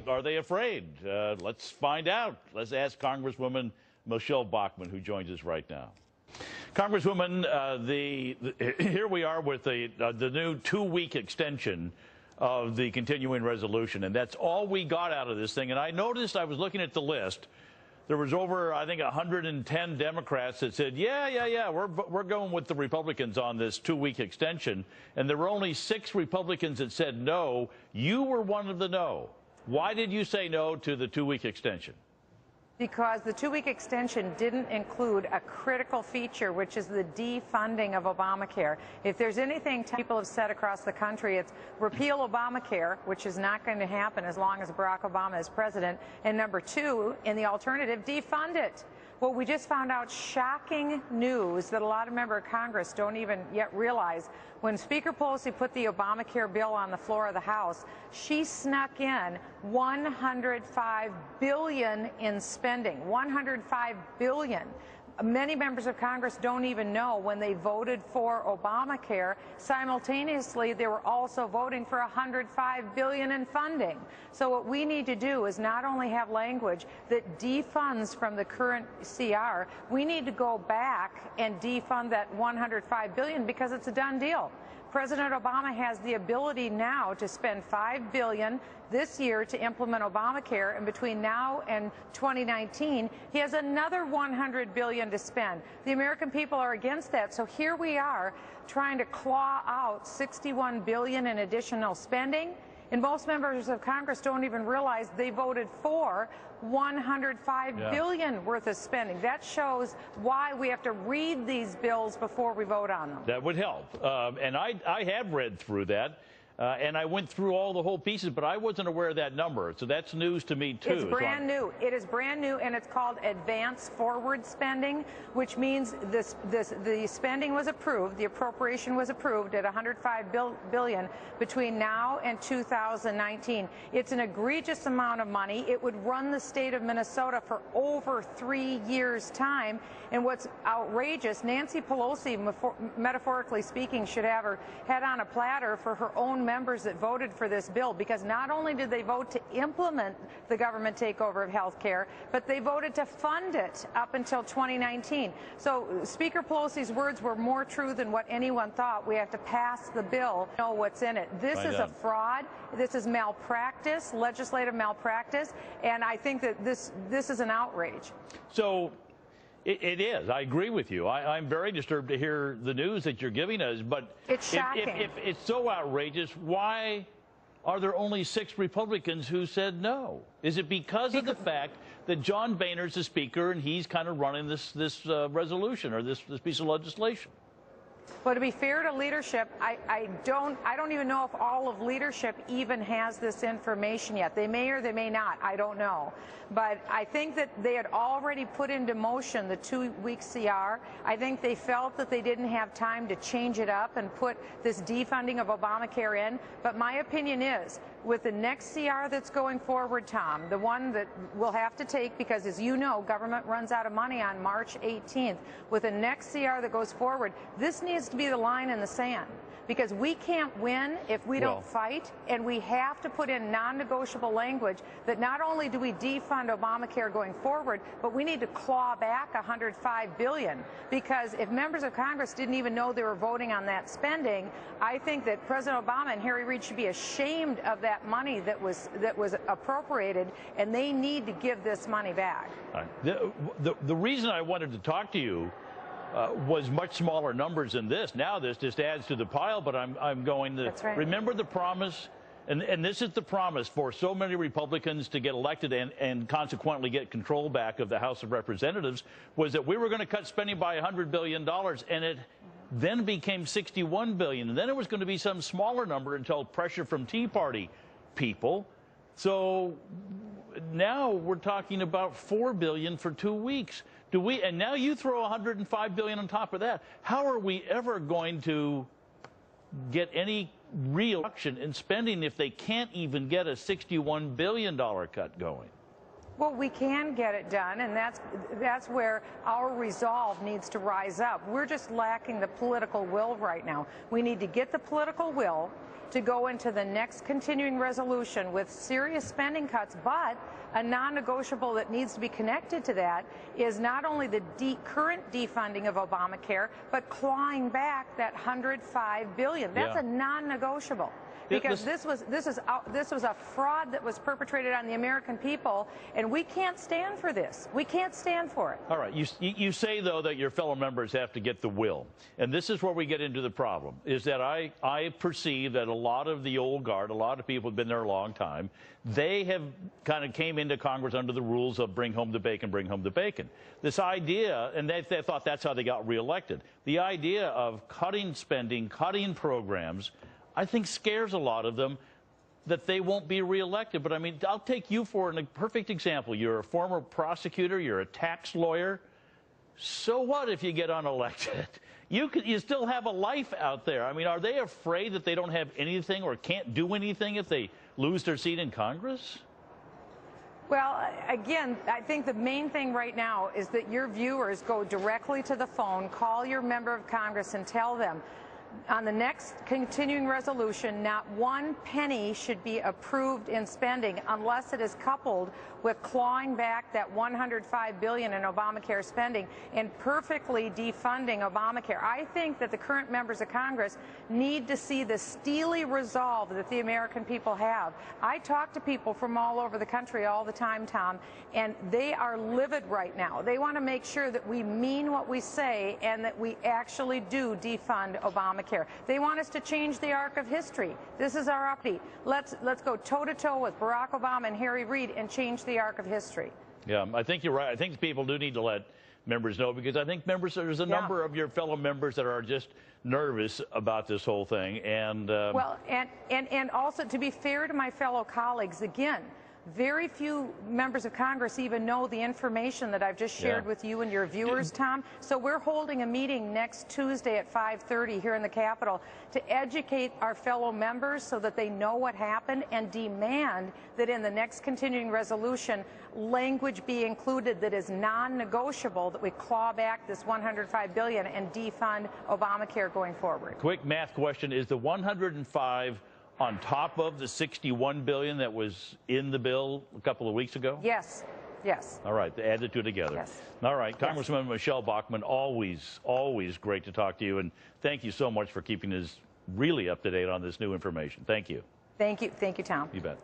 Are they afraid? Let's find out. Let's ask Congresswoman Michelle Bachmann, who joins us right now. Congresswoman, here we are with the new 2-week extension of the continuing resolution, and that's all we got out of this thing. And I noticed, I was looking at the list, there was over, I think, 110 Democrats that said, yeah, we're going with the Republicans on this 2-week extension. And there were only 6 Republicans that said no. You were one of the no. Why did you say no to the 2-week extension? Because the 2-week extension didn't include a critical feature, which is the defunding of Obamacare. If there's anything people have said across the country, it's repeal Obamacare, which is not going to happen as long as Barack Obama is president. And number 2, in the alternative, defund it. Well, we just found out shocking news that a lot of members of Congress don't even yet realize. When Speaker Pelosi put the Obamacare bill on the floor of the House, she snuck in $105 billion in spending. $105 billion. Many members of Congress don't even know when they voted for Obamacare. Simultaneously, they were also voting for $105 billion in funding. So what we need to do is not only have language that defunds from the current CR, we need to go back and defund that $105 billion because it's a done deal. President Obama has the ability now to spend $5 billion this year to implement Obamacare, and between now and 2019, he has another $100 billion to spend. The American people are against that, so here we are trying to claw out $61 billion in additional spending. And most members of Congress don't even realize they voted for $105 billion worth of spending. That shows why we have to read these bills before we vote on them. That would help. And I have read through that. And I went through all the whole pieces, but I wasn't aware of that number. So that's news to me, too. It's brand new. It is brand new, and it's called advance forward spending, which means the spending was approved, the appropriation was approved at $105 billion between now and 2019. It's an egregious amount of money. It would run the state of Minnesota for over 3 years' time. And what's outrageous, Nancy Pelosi, metaphorically speaking, should have her head on a platter for her own members that voted for this bill, because not only did they vote to implement the government takeover of health care, but they voted to fund it up until 2019. So Speaker Pelosi's words were more true than what anyone thought. We have to pass the bill, know what's in it. This is a fraud. This is malpractice, legislative malpractice, and I think that this is an outrage. So it is. I agree with you. I'm very disturbed to hear the news that you're giving us, but it's shocking. If it's so outrageous, why are there only 6 Republicans who said no? Is it because of the fact that John Boehner's the speaker and he's kind of running this resolution or this piece of legislation? But to be fair to leadership, I don't even know if all of leadership even has this information yet. They may or they may not. I don't know. But I think that they had already put into motion the 2-week CR. I think they felt that they didn't have time to change it up and put this defunding of Obamacare in. But my opinion is, with the next CR that's going forward, Tom, the one that we'll have to take, because as you know, government runs out of money on March 18th, with the next CR that goes forward, this needs to be the line in the sand. Because we can't win if we don't fight, and we have to put in non-negotiable language that not only do we defund Obamacare going forward, but we need to claw back $105 billion. Because if members of Congress didn't even know they were voting on that spending, I think that President Obama and Harry Reid should be ashamed of that money that was appropriated, and they need to give this money back. The reason I wanted to talk to you was much smaller numbers than this. Now this just adds to the pile, but I'm going to remember the promise, and this is the promise for so many Republicans to get elected and consequently get control back of the House of Representatives, was that we were going to cut spending by $100 billion, and it then became $61 billion, and then it was going to be some smaller number until pressure from Tea Party people. So now we're talking about $4 billion for 2 weeks. And now you throw $105 billion on top of that. How are we ever going to get any real reduction in spending if they can't even get a $61 billion cut going? Well, we can get it done, and that's where our resolve needs to rise up. We're just lacking the political will right now. We need to get the political will, to go into the next continuing resolution with serious spending cuts, but a non-negotiable that needs to be connected to that is not only the current defunding of Obamacare, but clawing back that $105 billion. That's a non-negotiable. Because this was a fraud that was perpetrated on the American people, and we can't stand for this. We can't stand for it. All right. You say, though, that your fellow members have to get the will. And this is where we get into the problem, is that I perceive that a lot of the old guard, a lot of people have been there a long time, they have kind of came into Congress under the rules of bring home the bacon, bring home the bacon. This idea, and they thought that's how they got reelected, the idea of cutting spending, cutting programs, I think scares a lot of them that they won't be reelected. But I mean, I'll take you for a perfect example. You're a former prosecutor, you're a tax lawyer. So what if you get unelected? You still have a life out there. I mean, are they afraid that they don't have anything or can't do anything if they lose their seat in Congress? Well, again, I think the main thing right now is that your viewers go directly to the phone, call your member of Congress and tell them, on the next continuing resolution, not one penny should be approved in spending unless it is coupled with clawing back that $105 billion in Obamacare spending and perfectly defunding Obamacare. I think that the current members of Congress need to see the steely resolve that the American people have. I talk to people from all over the country all the time, Tom, and they are livid right now. They want to make sure that we mean what we say and that we actually do defund Obamacare. They want us to change the arc of history. This is our upbeat. Let's go toe-to-toe with Barack Obama and Harry Reid and change the arc of history. Yeah, I think you're right. I think people do need to let members know, because I think there's a number of your fellow members that are just nervous about this whole thing. And well, and also, to be fair to my fellow colleagues, again, very few members of Congress even know the information that I've just shared with you and your viewers, Tom. So we're holding a meeting next Tuesday at 5:30 here in the Capitol to educate our fellow members so that they know what happened and demand that in the next continuing resolution, language be included that is non-negotiable, that we claw back this $105 billion and defund Obamacare going forward. Quick math question. Is the 105 on top of the $61 billion that was in the bill a couple of weeks ago? Yes. Yes. All right. Add the two together. Yes. All right. Congresswoman Michelle Bachmann, always great to talk to you. And thank you so much for keeping us really up to date on this new information. Thank you. Thank you. Thank you, Tom. You bet.